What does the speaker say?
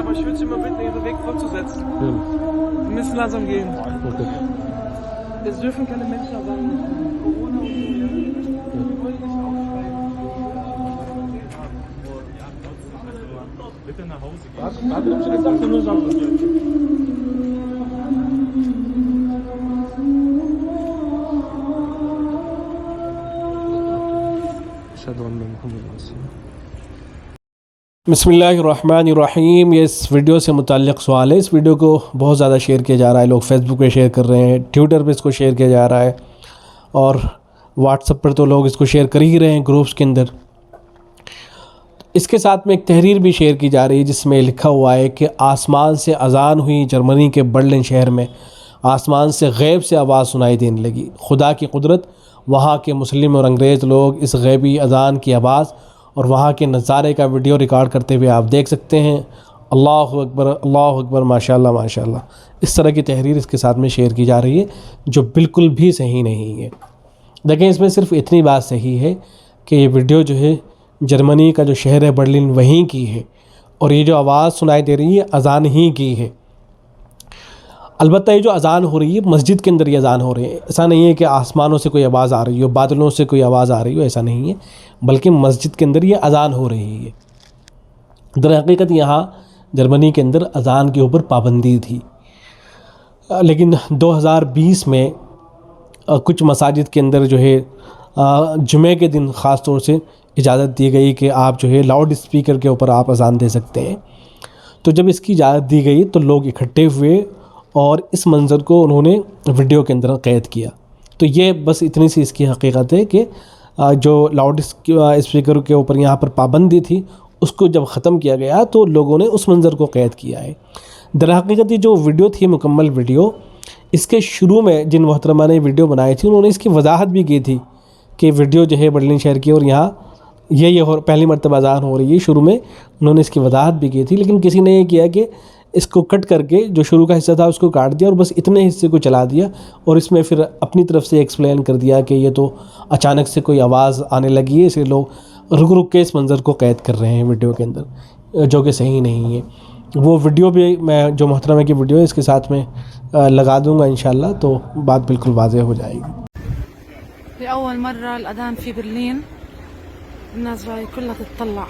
aber ich würde Sie mal bitten, Ihre Weg fortzusetzen. Ja. Wir müssen langsam gehen. Okay. Es dürfen keine Menschen sagen, Corona und so, ja. Wir wollen nicht aufschreiben. Bitte nach Hause gehen. Warte, ich habe gesagt, nur sagen. बिस्मिल्लाहिर्रहमानिर्रहीम। ये इस video से मुताल्लिक़ सवाल है। इस video को बहुत ज़्यादा शेयर किया जा रहा है, लोग फेसबुक पे शेयर कर रहे हैं, ट्विटर पे इसको शेयर किया जा रहा है और व्हाट्सएप पर तो लोग इसको शेयर कर ही रहे हैं ग्रुप्स के अंदर। इसके साथ में एक तहरीर भी शेयर की जा रही है जिसमें लिखा हुआ है कि आसमान से अज़ान हुई, जर्मनी के बर्लिन शहर में आसमान से गैब से आवाज़ सुनाई देने लगी। खुदा की कुदरत, वहाँ के मुस्लिम और अंग्रेज़ लोग इस गैबी अज़ान की आवाज़ और वहाँ के नज़ारे का वीडियो रिकॉर्ड करते हुए आप देख सकते हैं। अल्लाहु अकबर, माशाअल्लाह माशाअल्लाह। इस तरह की तहरीर इसके साथ में शेयर की जा रही है जो बिल्कुल भी सही नहीं है। देखें, इसमें सिर्फ इतनी बात सही है कि ये वीडियो जो है जर्मनी का जो शहर है बर्लिन वहीं की है और ये जो आवाज़ सुनाई दे रही है अज़ान ही की है। अलबत्ता ये जो अज़ान हो रही है मस्जिद के अंदर ये अज़ान हो रही है। ऐसा नहीं है कि आसमानों से कोई आवाज़ आ रही हो, बादलों से कोई आवाज़ आ रही हो, ऐसा नहीं है, बल्कि मस्जिद के अंदर ये अज़ान हो रही है। दरहकीकत यहाँ जर्मनी के अंदर अज़ान के ऊपर पाबंदी थी, लेकिन 2020 में कुछ मसाजिद के अंदर जो है जुमे के दिन ख़ास तौर से इजाज़त दी गई कि आप जो है लाउड स्पीकर के ऊपर आप अज़ान दे सकते हैं। तो जब इसकी इजाज़त दी गई तो लोग इकट्ठे हुए और इस मंज़र को उन्होंने वीडियो के अंदर कैद किया। तो ये बस इतनी सी इसकी हकीकत है कि जो लाउड स्पीकर के ऊपर यहाँ पर पाबंदी थी उसको जब ख़त्म किया गया तो लोगों ने उस मंज़र को कैद किया है। दरहकीकत ये जो वीडियो थी, मुकम्मल वीडियो, इसके शुरू में जिन मोहतरमा ने वीडियो बनाई थी उन्होंने इसकी वजाहत भी की थी कि वीडियो जो है बर्लिन शहर की और यहाँ ये पहली मरतबा अज़ान हो रही है। शुरू में उन्होंने इसकी वजाहत भी की थी, लेकिन किसी ने ये किया कि इसको कट करके जो शुरू का हिस्सा था उसको काट दिया और बस इतने हिस्से को चला दिया और इसमें फिर अपनी तरफ से एक्सप्लेन कर दिया कि ये तो अचानक से कोई आवाज़ आने लगी है, इसलिए लोग रुक रुक के इस मंज़र को कैद कर रहे हैं वीडियो के अंदर, जो कि सही नहीं है। वो वीडियो भी मैं जो मोहतरमा की वीडियो है इसके साथ में लगा दूँगा इंशाअल्लाह, तो बात बिल्कुल वाज़ेह हो जाएगी। لأول مرة الأذان في برلين، الناس جاي كلها تتطلع.